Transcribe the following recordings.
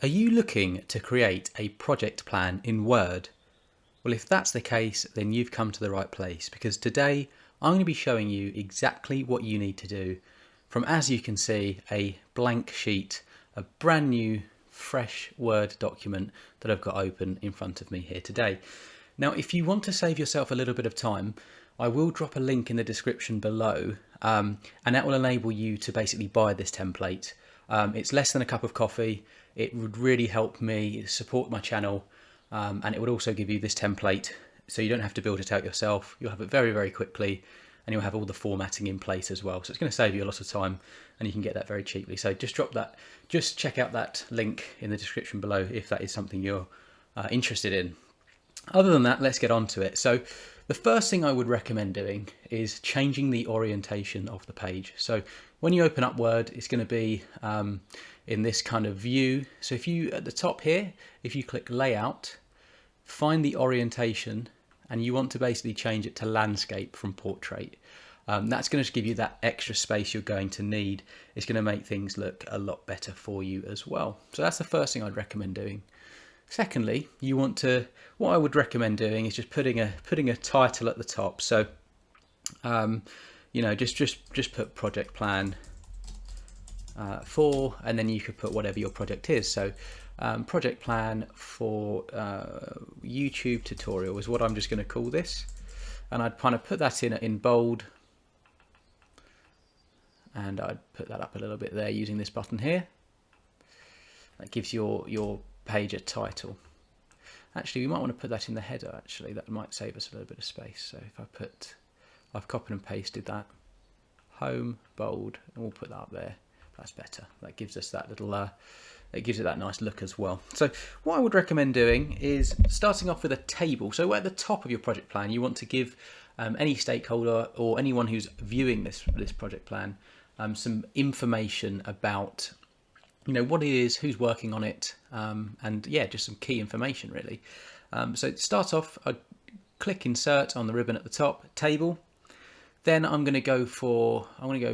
Are you looking to create a project plan in Word? Well, if that's the case, then you've come to the right place, because today I'm going to be showing you exactly what you need to do from, as you can see, a blank sheet, a brand new fresh Word document that I've got open in front of me here today. Now, if you want to save yourself a little bit of time, I will drop a link in the description below, and that will enable you to basically buy this template. It's less than a cup of coffee. It would really help me support my channel, and it would also give you this template so you don't have to build it out yourself. You'll have it very, very quickly, and you'll have all the formatting in place as well. So it's going to save you a lot of time, and you can get that very cheaply. So just check out that link in the description below if that is something you're interested in. Other than that, let's get on to it. So the first thing I would recommend doing is changing the orientation of the page. So when you open up Word, it's going to be in this kind of view. So if you, at the top here, if you click Layout, find the orientation, and you want to basically change it to Landscape from Portrait. That's going to give you that extra space you're going to need. It's going to make things look a lot better for you as well. So that's the first thing I'd recommend doing. Secondly, what I would recommend doing is just putting a title at the top. So, just put project plan for, and then you could put whatever your project is. So, project plan for YouTube tutorial is what I'm just going to call this, and I'd kind of put that in bold, and I'd put that up a little bit there using this button here. That gives your page a title. Actually, we might want to put that in the header. Actually, that might save us a little bit of space. So if I've copied and pasted that, home, bold, and we'll put that up there. That's better. That gives us that little, it gives it that nice look as well. So what I would recommend doing is starting off with a table. So at the top of your project plan, you want to give any stakeholder or anyone who's viewing this project plan some information about what it is, who's working on it, and yeah, just some key information really. So to start off, I click Insert on the ribbon at the top, Table. Then I'm going to go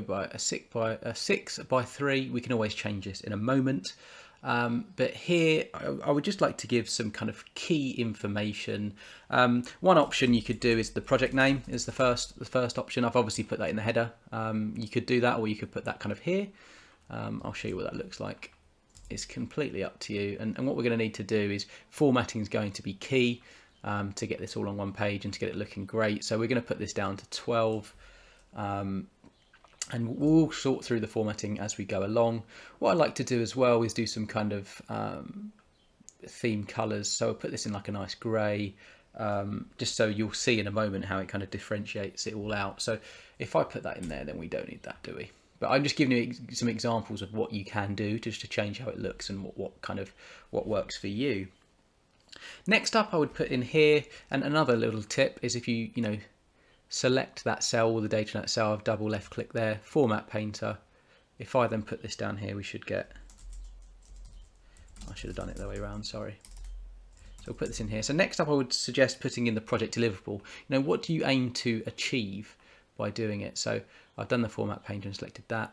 by a 6 by 3. We can always change this in a moment. But here, I would just like to give some kind of key information. One option you could do is the project name is the first option. I've obviously put that in the header. You could do that, or you could put that kind of here. I'll show you what that looks like. It's completely up to you. And what we're going to need to do is formatting is going to be key to get this all on one page and to get it looking great. So we're going to put this down to 12. And we'll sort through the formatting as we go along. What I like to do as well is do some kind of theme colours. So I'll put this in like a nice grey, just so you'll see in a moment how it kind of differentiates it all out. So if I put that in there, then we don't need that, do we? But I'm just giving you some examples of what you can do just to change how it looks and what works for you. Next up, I would put in here, and another little tip is if you select that cell, all the data in that cell, I've double left click there, Format Painter. If I then put this down here, we should get, I should have done it the way around, sorry. So we'll put this in here. So next up, I would suggest putting in the project deliverable. What do you aim to achieve by doing it? So I've done the Format Painter and selected that.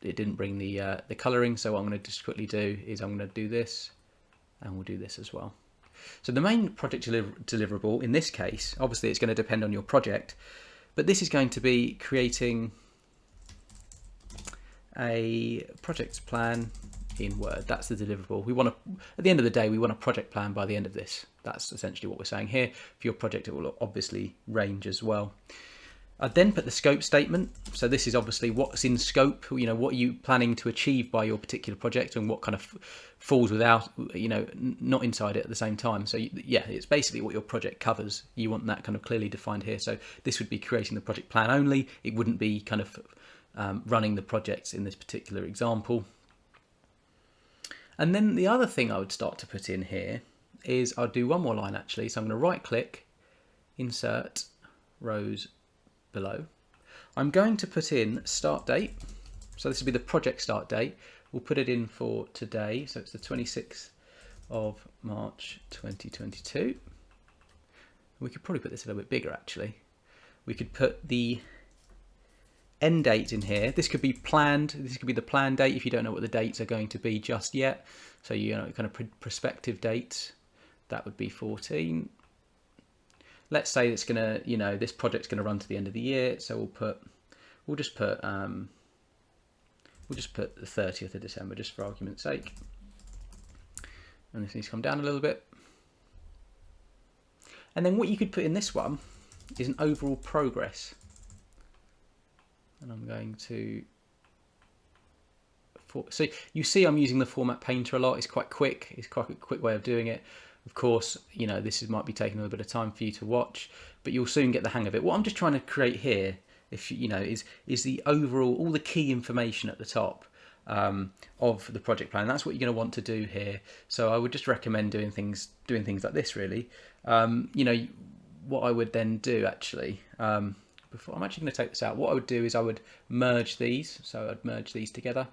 It didn't bring the colouring, so what I'm going to just quickly do is I'm going to do this, and we'll do this as well. So the main project deliverable in this case, obviously it's going to depend on your project, but this is going to be creating a project plan in Word. That's the deliverable. We want to, at the end of the day, we want a project plan by the end of this. That's essentially what we're saying here. For your project, it will obviously range as well. I then put the scope statement. So this is obviously what's in scope, what are you planning to achieve by your particular project and what kind of falls without, not inside it at the same time. So yeah, it's basically what your project covers. You want that kind of clearly defined here. So this would be creating the project plan only. It wouldn't be kind of running the projects in this particular example. And then the other thing I would start to put in here is I'll do one more line actually. So I'm going to right click, Insert, Rows, below. I'm going to put in start date. So this will be the project start date. We'll put it in for today. So it's the 26th of March 2022. We could probably put this a little bit bigger actually. We could put the end dates in here. This could be planned. This could be the planned date if you don't know what the dates are going to be just yet. So you know, kind of prospective dates. That would be 14. Let's say it's gonna, you know, this project's gonna run to the end of the year. So we'll just put the 30th of December just for argument's sake. And this needs to come down a little bit. And then what you could put in this one is an overall progress. And I'm going to, so you see I'm using the Format Painter a lot. It's quite quick. It's quite a quick way of doing it. Of course, you know, this might be taking a little bit of time for you to watch, but you'll soon get the hang of it. What I'm just trying to create here, if you know, is the overall, all the key information at the top of the project plan. That's what you're going to want to do here. So I would just recommend doing things like this, really. You know, what I would then do actually, before I'm actually going to take this out, what I would do is I would merge these. So I'd merge these together,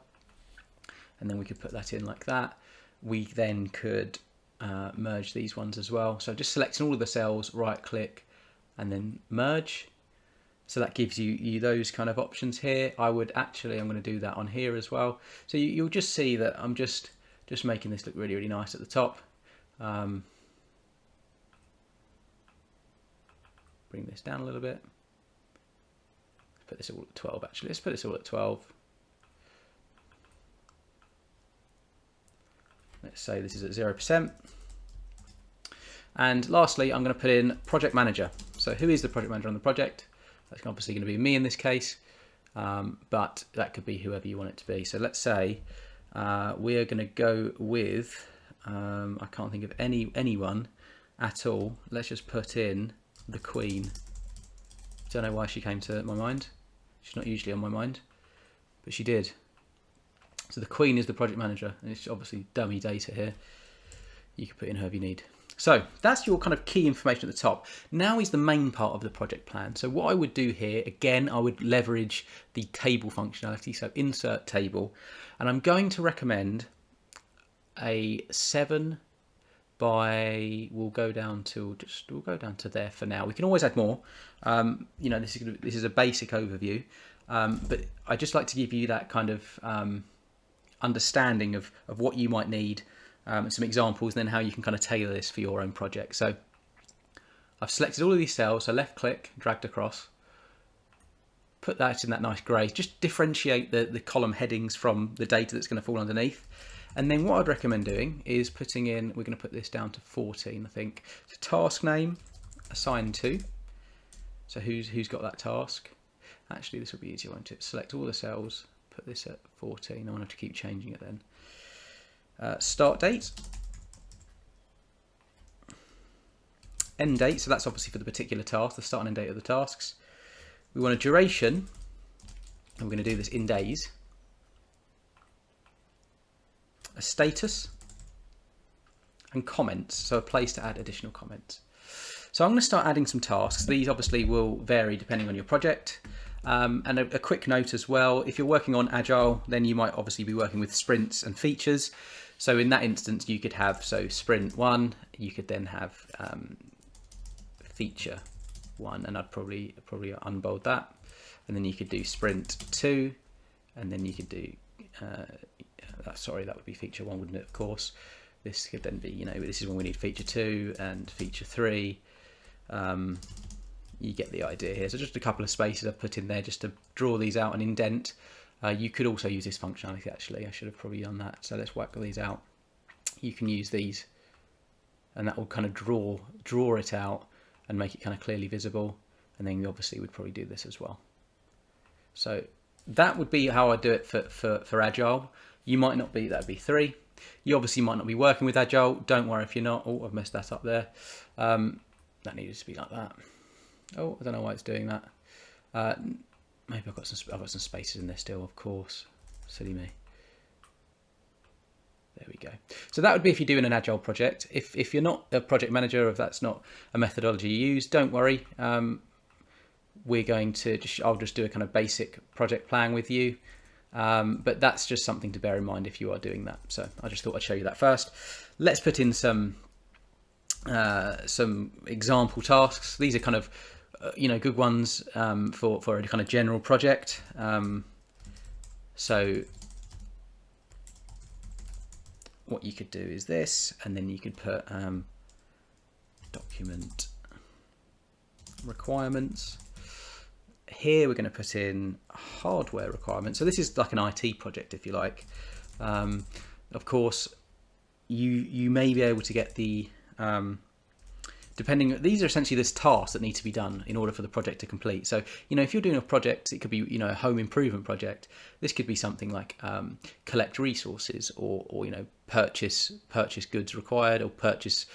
and then we could put that in like that. We then could merge these ones as well. So just selecting all of the cells, right click, and then merge. So that gives you those kind of options here. I'm going to do that on here as well. So you'll just see that I'm just making this look really, really nice at the top. Bring this down a little bit. Let's put this all at 12 actually. Let's put this all at 12. Let's say this is at 0%. And lastly, I'm going to put in project manager. So who is the project manager on the project? That's obviously going to be me in this case, but that could be whoever you want it to be. So let's say we are going to go with, I can't think of anyone at all. Let's just put in the Queen. Don't know why she came to my mind. She's not usually on my mind, but she did. So the Queen is the project manager, and it's obviously dummy data here. You can put in whoever you need. So that's your kind of key information at the top. Now is the main part of the project plan. So what I would do here, again, I would leverage the table functionality. So insert table, and I'm going to recommend a 7 by, we'll go down to there for now. We can always add more. You know, this is a basic overview, but I just like to give you that kind of understanding of what you might need. Some examples, and then how you can kind of tailor this for your own project. So I've selected all of these cells, so left click, dragged across, put that in that nice grey, just differentiate the column headings from the data that's going to fall underneath. And then what I'd recommend doing is putting in, we're going to put this down to 14, I think. So task name, assigned to, so who's got that task? Actually, this will be easier, won't it? Select all the cells, put this at 14, I won't have to keep changing it then. Start date, end date, so that's obviously for the particular task, the start and end date of the tasks. We want a duration, and we're going to do this in days. A status, and comments, so a place to add additional comments. So I'm going to start adding some tasks. These obviously will vary depending on your project. And a quick note as well, if you're working on Agile, then you might obviously be working with sprints and features. So in that instance, you could have, so sprint 1, you could then have feature 1, and I'd probably unbold that. And then you could do sprint 2, and then you could do, sorry, that would be feature 1, wouldn't it, of course. This could then be, you know, this is when we need feature 2 and feature 3. You get the idea here. So just a couple of spaces I've put in there just to draw these out and indent. You could also use this functionality actually. I should have probably done that. So let's whack these out. You can use these, and that will kind of draw it out and make it kind of clearly visible. And then we obviously would probably do this as well. So that would be how I do it for Agile. You might not be, that'd be 3. You obviously might not be working with Agile. Don't worry if you're not. Oh, I've messed that up there. That needed to be like that. Oh, I don't know why it's doing that. Maybe I've got some spaces in there still, of course. Silly me. There we go. So that would be if you're doing an Agile project. If you're not a project manager, or if that's not a methodology you use, don't worry. We're going to I'll just do a kind of basic project plan with you. But that's just something to bear in mind if you are doing that. So I just thought I'd show you that first. Let's put in some example tasks. These are kind of good ones for a kind of general project. So what you could do is this, and then you could put document requirements. Here we're going to put in hardware requirements. So this is like an IT project, if you like. Of course, you may be able to get the these are essentially this tasks that need to be done in order for the project to complete. So, if you're doing a project, it could be, a home improvement project. This could be something like collect resources or purchase goods required, or purchase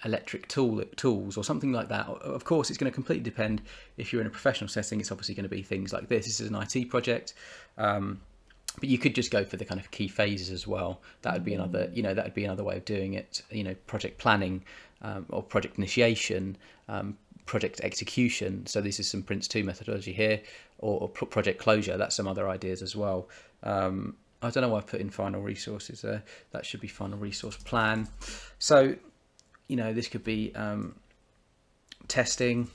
electric tools or something like that. Of course, it's going to completely depend. If you're in a professional setting, it's obviously going to be things like this. This is an IT project. But you could just go for the kind of key phases as well. That would be another, that would be another way of doing it. Project planning, or project initiation, project execution. So this is some Prince2 methodology here, or project closure. That's some other ideas as well. I don't know why I've put in final resources there. That should be final resource plan. So, this could be testing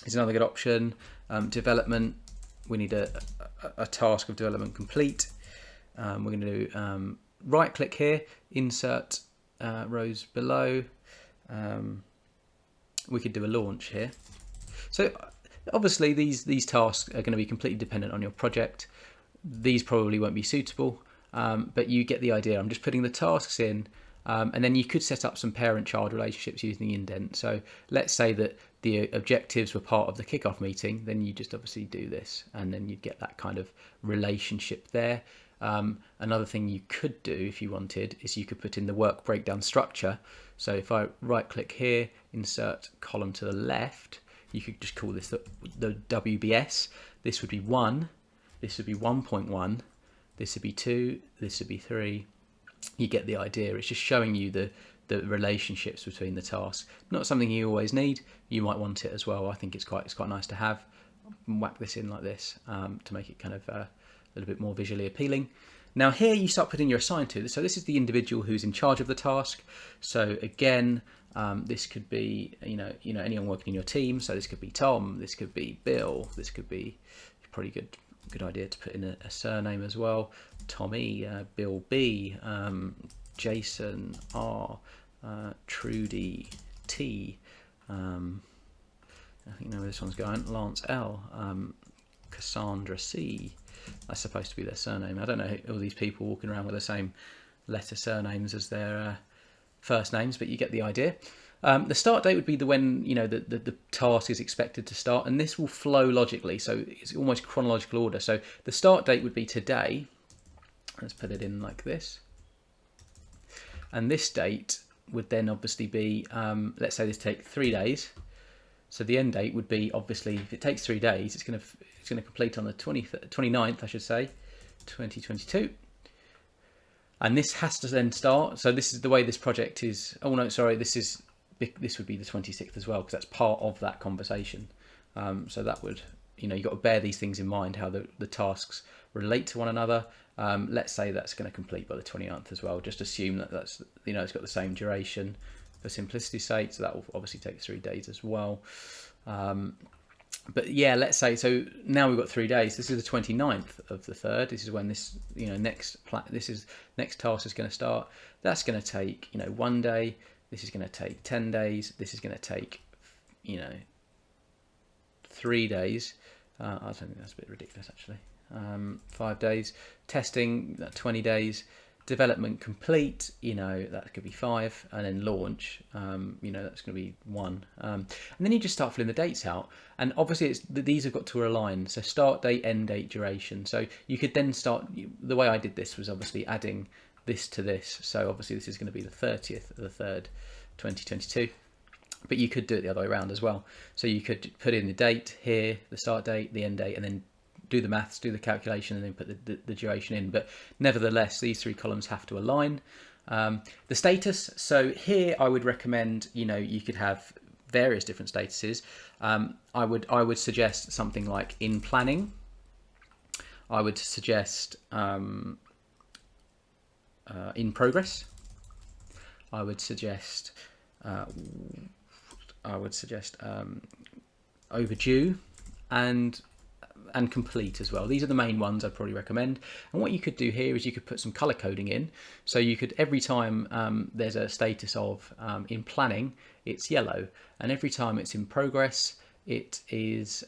is another good option. Development, we need a task of development complete. We're going to do right click here, insert rows below. We could do a launch here. So obviously these tasks are going to be completely dependent on your project. These probably won't be suitable, but you get the idea. I'm just putting the tasks in, and then you could set up some parent-child relationships using the indent. So let's say that the objectives were part of the kickoff meeting, then you just obviously do this, and then you'd get that kind of relationship there. Another thing you could do if you wanted is you could put in the work breakdown structure. So if I right click here, insert column to the left, you could just call this the WBS. This would be 1, this would be 1.1, this would be 2, this would be 3. You get the idea. It's just showing you the relationships between the tasks. Not something you always need. You might want it as well. I think it's quite nice to have. Whack this in like this to make it kind of a little bit more visually appealing. Now here you start putting your assigned to. So this is the individual who's in charge of the task. So again, this could be anyone working in your team. So this could be Tom. This could be Bill. This could be probably good idea to put in a surname as well. Tommy, Bill B, Jason R, Trudy T. I think now where this one's going. Lance L, Cassandra C. That's supposed to be their surname. I don't know all these people walking around with the same letter surnames as their first names, but you get the idea. The start date would be when the task is expected to start, and this will flow logically, so it's almost chronological order. So the start date would be today. Let's put it in like this, and this date would then obviously be let's say this takes 3 days, so the end date would be, obviously, if it takes 3 days, it's going to complete on the 29th, I should say, 2022. And this has to then start. So this is the way this project is. Oh no, sorry, this would be the 26th as well, because that's part of that conversation. So that would, you've got to bear these things in mind, how the tasks relate to one another. Let's say that's going to complete by the 29th as well. Just assume that that's, it's got the same duration for simplicity's sake. So that will obviously take 3 days as well. But yeah, let's say, so now we've got 3 days. This is the 29th of the 3rd. This is when this, next task is going to start. That's going to take, 1 day. This is going to take 10 days. This is going to take, 3 days. I don't think that's a bit ridiculous, actually. 5 days. Testing, 20 days. Development complete, that could be 5, and then launch, that's going to be 1. And then you just start filling the dates out. And obviously these have got to align. So start date, end date, duration. So you could then start, the way I did this was obviously adding this to this. So obviously this is going to be the 30th of the 3rd, 2022. But you could do it the other way around as well. So you could put in the date here, the start date, the end date, and then do the maths, do the calculation, and then put the duration in. But nevertheless, these 3 columns have to align. The status, so here I would recommend, you could have various different statuses. I would suggest something like in planning. I would suggest in progress. I would suggest overdue, and complete as well. These are the main ones I'd probably recommend. And what you could do here is you could put some color coding in. So you could, every time there's a status of in planning, it's yellow, and every time it's in progress, it is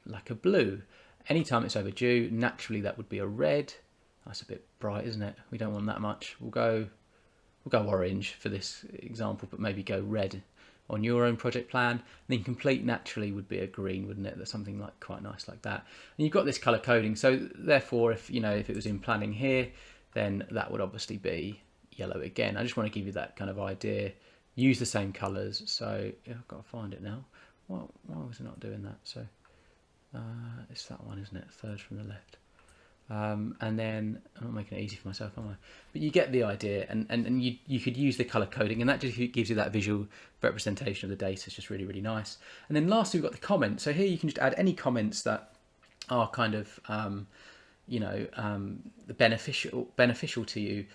like a blue. Anytime it's overdue, naturally that would be a red. That's a bit bright, isn't it? We don't want that much. We'll go orange for this example, but maybe go red on your own project plan. And then complete naturally would be a green, wouldn't it? That's something like quite nice like that. And you've got this color coding, so therefore if if it was in planning here, then that would obviously be yellow again. I just want to give you that kind of idea. Use the same colors. So yeah, I've got to find it now. Why was it not doing that? So it's that one, isn't it? Third from the left. And then I'm not making it easy for myself, am I? But you get the idea, and you could use the color coding, and that just gives you that visual representation of the data. It's just really, really nice. And then lastly, we've got the comments. So here you can just add any comments that are kind of beneficial to you,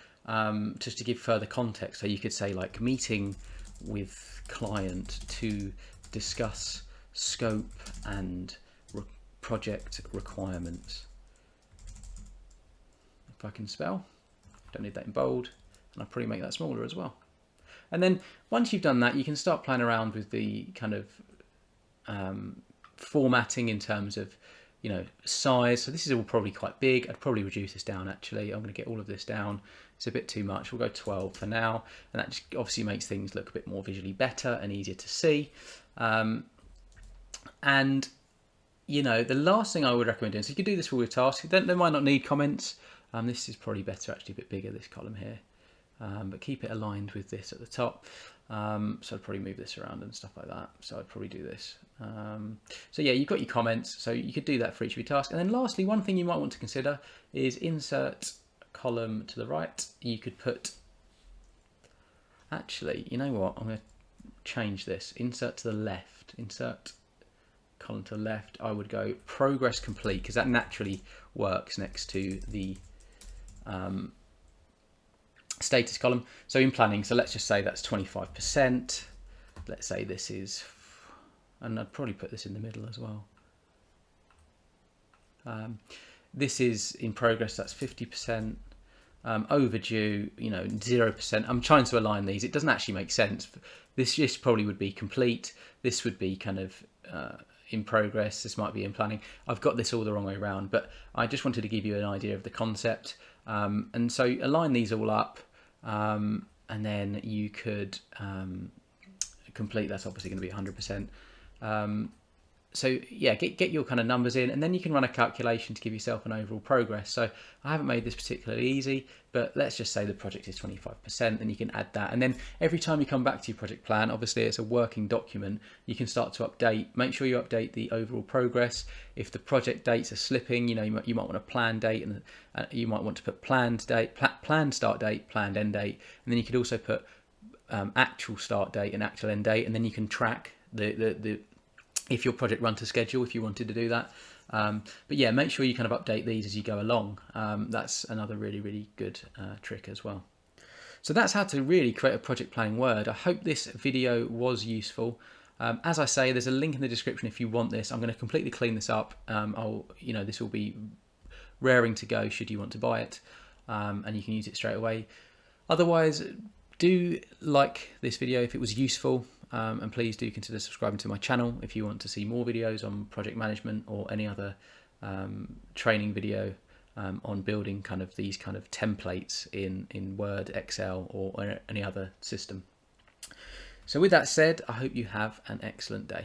just to give further context. So you could say like meeting with client to discuss scope and project requirements. If I can spell, don't need that in bold, and I'll probably make that smaller as well. And then once you've done that, you can start playing around with the kind of formatting in terms of size. So this is all probably quite big. I'd probably reduce this down actually. I'm going to get all of this down. It's a bit too much. We'll go 12 for now, and that just obviously makes things look a bit more visually better and easier to see. And the last thing I would recommend doing, so you could do this for all your tasks. They might not need comments. This is probably better, actually a bit bigger, this column here, but keep it aligned with this at the top. So I'd probably move this around and stuff like that. So I'd probably do this. So yeah, you've got your comments, so you could do that for each of your tasks. And then lastly, one thing you might want to consider is insert column to the right. You could put, actually, you know what, I'm going to change this. Insert to the left, insert column to the left. I would go progress complete, because that naturally works next to the status column. So in planning, so let's just say that's 25%. Let's say this is, and I'd probably put this in the middle as well. This is in progress, that's 50%. Overdue, 0%. I'm trying to align these. It doesn't actually make sense. This just probably would be complete. This would be kind of in progress. This might be in planning. I've got this all the wrong way around, but I just wanted to give you an idea of the concept. And so align these all up, and then you could complete. That's obviously going to be 100%. So yeah, get your kind of numbers in, and then you can run a calculation to give yourself an overall progress. So I haven't made this particularly easy, but let's just say the project is 25%, and you can add that. And then every time you come back to your project plan, obviously it's a working document, you can start to update. Make sure you update the overall progress. If the project dates are slipping, you might want a planned date, and you might want to put planned date, planned start date, planned end date, and then you could also put actual start date and actual end date, and then you can track the if your project run to schedule, if you wanted to do that. But yeah, make sure you kind of update these as you go along. That's another really, really good trick as well. So that's how to really create a project planning Word. I hope this video was useful. As I say, there's a link in the description if you want this. I'm going to completely clean this up. This will be raring to go should you want to buy it, and you can use it straight away. Otherwise, do like this video if it was useful. And please do consider subscribing to my channel if you want to see more videos on project management or any other training video on building kind of these kind of templates in Word, Excel, or any other system. So with that said, I hope you have an excellent day.